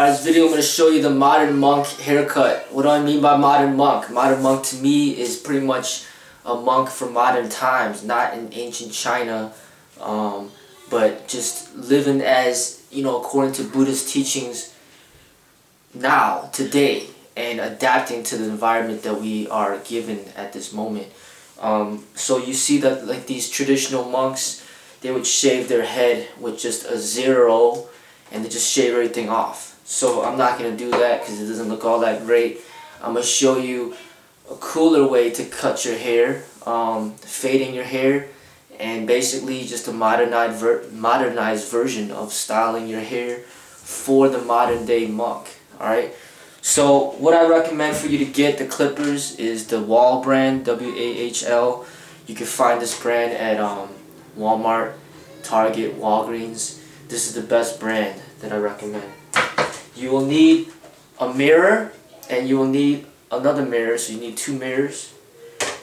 This video I'm going to show you the modern monk haircut. What do I mean by modern monk? Modern monk to me is pretty much a monk for modern times, not in ancient China, but just living as, according to Buddhist teachings now, today, and adapting to the environment that we are given at this moment. So you see that like these traditional monks, they would shave their head with just a zero and they just shave everything off. So I'm not going to do that because it doesn't look all that great. I'm going to show you a cooler way to cut your hair, fading your hair, and basically just a modernized version of styling your hair for the modern day monk. Alright, so what I recommend for you to get the clippers is the Wahl brand, W-A-H-L. You can find this brand at Walmart, Target, Walgreens. This is the best brand that I recommend. You will need a mirror and you will need another mirror, so you need two mirrors.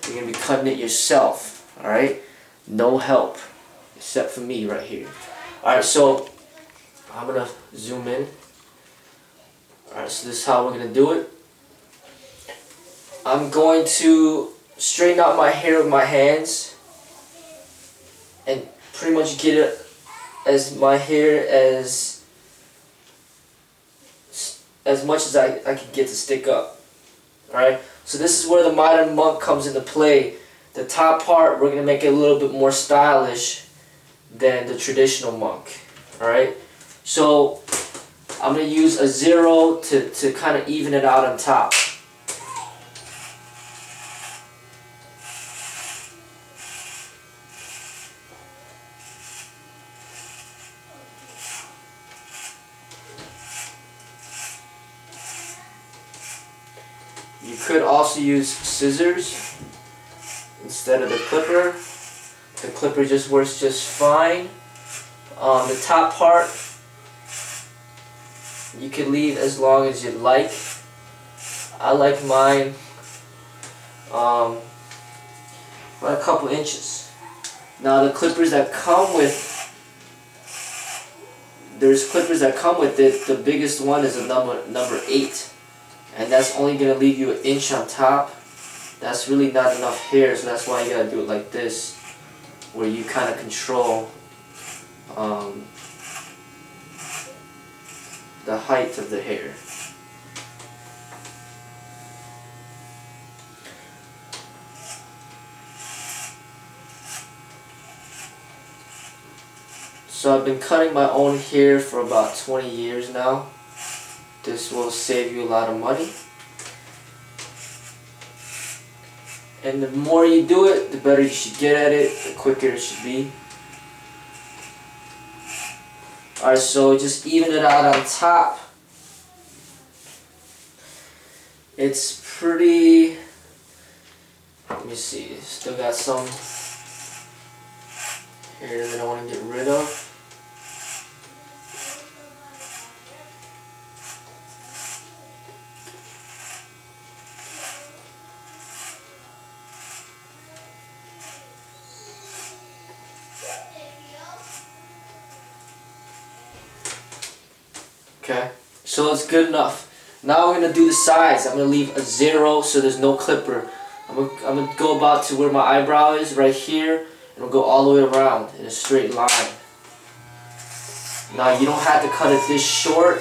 You're going to be cutting it yourself, alright? No help, except for me right here. Alright, so I'm going to zoom in. Alright, so this is how we're going to do it. I'm going to straighten out my hair with my hands and pretty much get it as my hair as much as I can get to stick up. Alright, so this is where the modern monk comes into play. The top part, we're going to make it a little bit more stylish than the traditional monk. Alright, so I'm going to use a zero to kind of even it out on top. You could also use scissors instead of the clipper. The clipper just works just fine. The top part you can leave as long as you like. I like mine about a couple inches. Now the clippers that come with, there's clippers that come with it. The biggest one is a number 8. And that's only going to leave you an inch on top. That's really not enough hair, so that's why you got to do it like this, where you kind of control the height of the hair. So I've been cutting my own hair for about 20 years now. This will save you a lot of money. And the more you do it, the better you should get at it, the quicker it should be. Alright, so just even it out on top. It's pretty, let me see, still got some hair that I want to get rid of. Okay, so it's good enough. Now we're going to do the sides. I'm going to leave a zero so there's no clipper. I'm going to go about to where my eyebrow is, right here, and we'll go all the way around in a straight line. Now you don't have to cut it this short.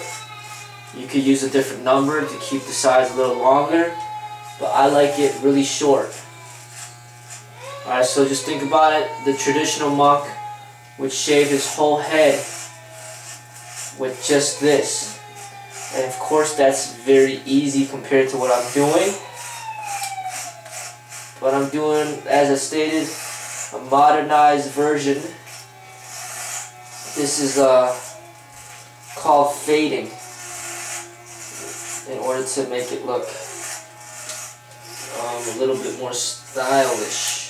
You could use a different number to keep the sides a little longer, but I like it really short. Alright, so just think about it. The traditional monk would shave his whole head with just this. And of course that's very easy compared to what I'm doing. But I'm doing, as I stated, a modernized version. This is called fading, in order to make it look a little bit more stylish.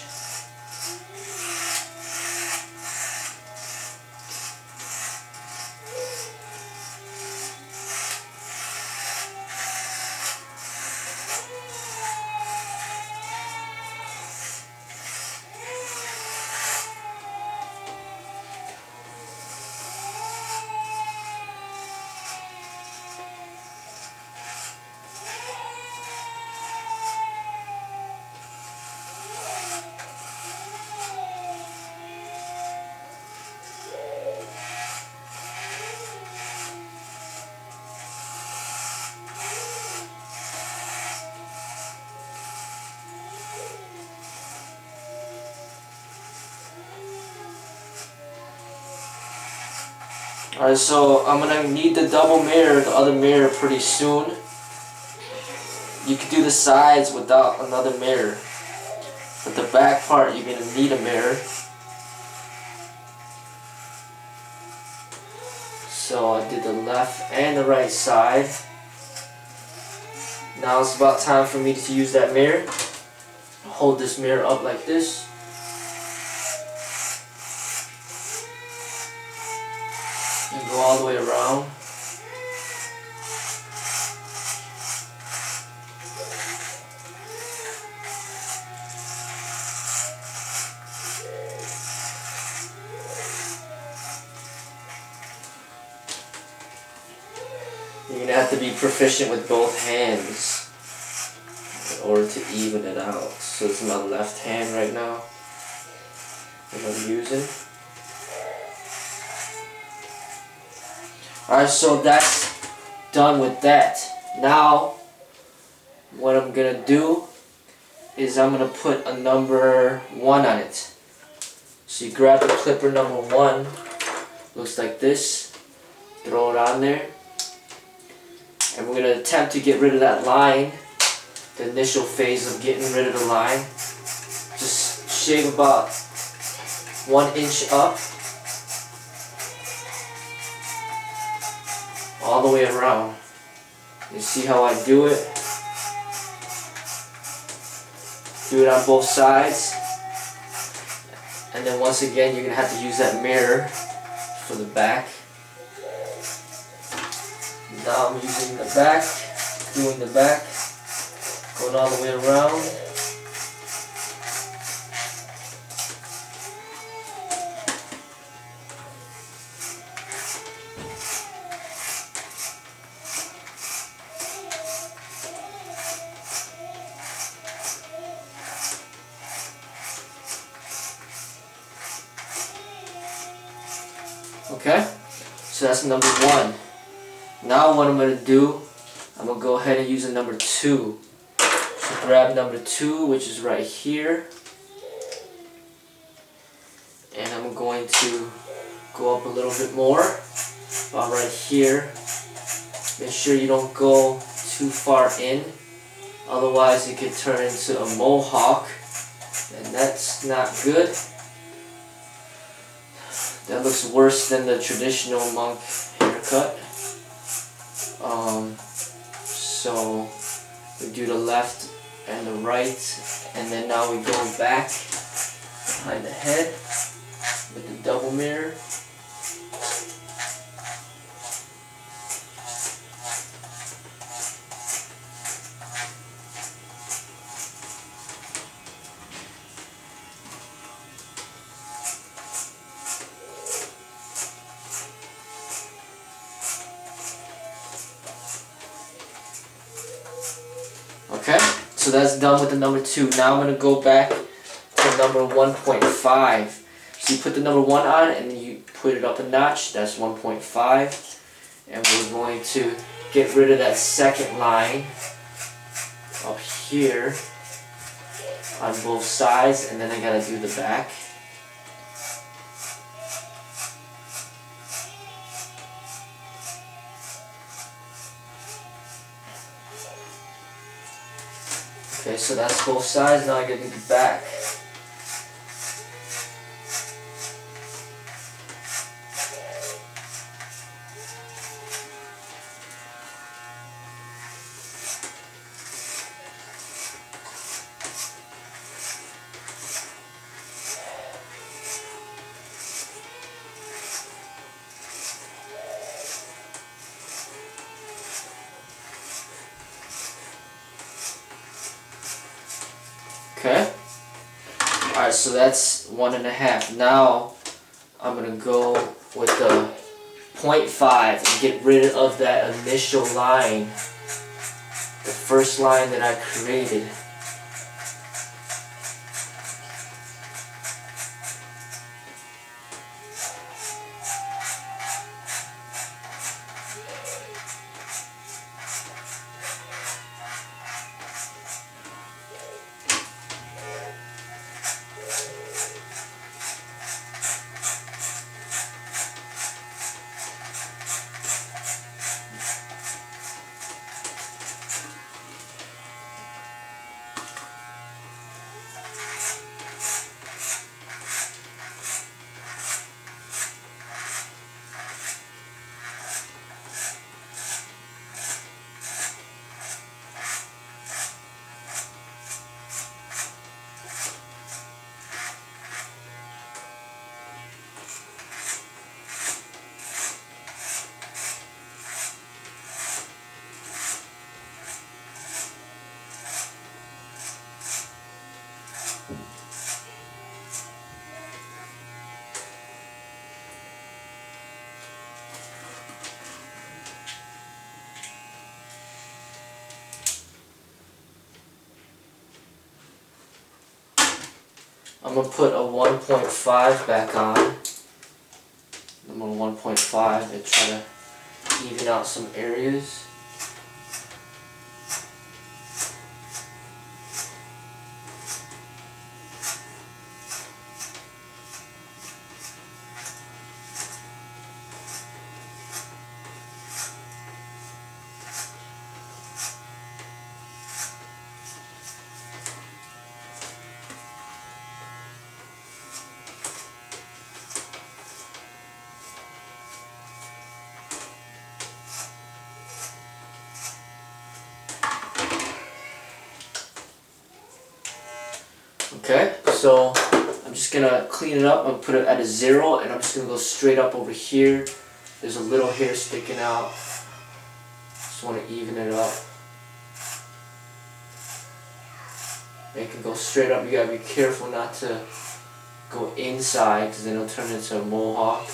Alright, so I'm gonna need the double mirror, the other mirror, pretty soon. You can do the sides without another mirror, but the back part you're gonna need a mirror. So I did the left and the right side. Now it's about time for me to use that mirror. Hold this mirror up like this. And go all the way around. You're gonna have to be proficient with both hands in order to even it out. So it's my left hand right now that I'm using. Alright, so that's done with that. Now, what I'm gonna do is I'm gonna put a number 1 on it. So you grab the clipper number 1, looks like this, throw it on there. And we're going to attempt to get rid of that line, the initial phase of getting rid of the line. Just shave about 1 inch up, all the way around. You see how I do it? Do it on both sides. And then once again, you're going to have to use that mirror for the back. Now I'm using the back, doing the back, going all the way around. Okay, so that's number 1. Now what I'm going to do, I'm going to go ahead and use a number 2. So grab number 2, which is right here. And I'm going to go up a little bit more, about right here. Make sure you don't go too far in, otherwise it could turn into a mohawk, and that's not good. That looks worse than the traditional monk haircut. So we do the left and the right, and then now we go back behind the head with the double mirror. Okay, so that's done with the number 2. Now I'm going to go back to number 1.5. So you put the number 1 on and you put it up a notch. That's 1.5. And we're going to get rid of that second line up here on both sides. And then I got to do the back. Okay, so that's both sides. Now I get to the back. Okay. Alright, so that's 1.5. Now I'm going to go with the 0.5 and get rid of that initial line, the first line that I created. I'm going to put a 1.5 back on. Number 1.5 and try to even out some areas. Okay, so I'm just gonna clean it up and put it at a 0, and I'm just gonna go straight up over here. There's a little hair sticking out. Just want to even it up. It can go straight up. You gotta be careful not to go inside, because then it'll turn into a mohawk.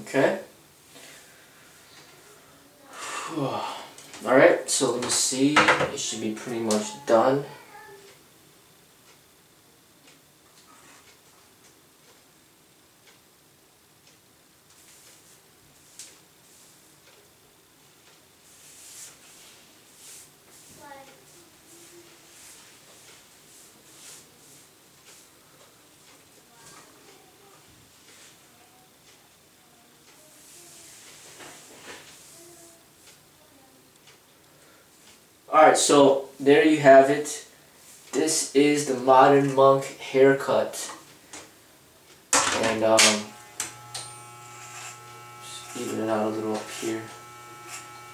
Okay. Alright, so let me see. It should be pretty much done. Alright, so there you have it. This is the modern monk haircut. And just even it out a little up here.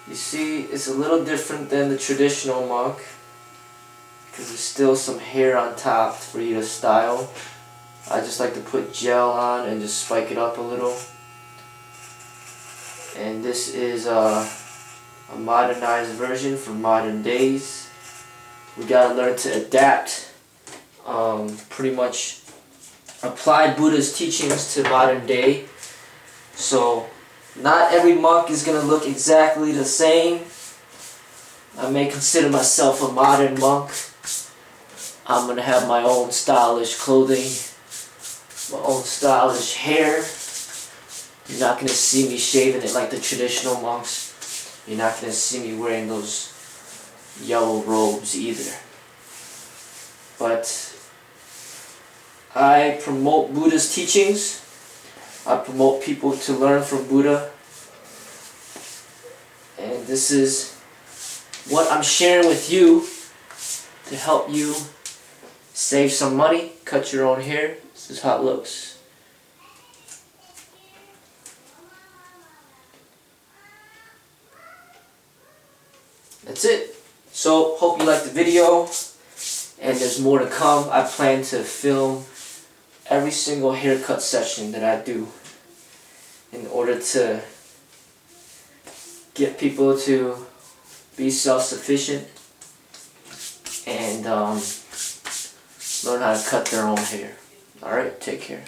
You see, it's a little different than the traditional monk, because there's still some hair on top for you to style. I just like to put gel on and just spike it up a little. And this is a modernized version for modern days. We gotta learn to adapt, pretty much apply Buddha's teachings to modern day. So not every monk is gonna look exactly the same. I may consider myself a modern monk. I'm gonna have my own stylish clothing, my own stylish hair. You're not gonna see me shaving it like the traditional monks. You're not going to see me wearing those yellow robes either. But I promote Buddha's teachings. I promote people to learn from Buddha. And this is what I'm sharing with you to help you save some money, cut your own hair. This is how it looks. That's it. So, hope you liked the video, and there's more to come. I plan to film every single haircut session that I do in order to get people to be self-sufficient and learn how to cut their own hair. Alright, take care.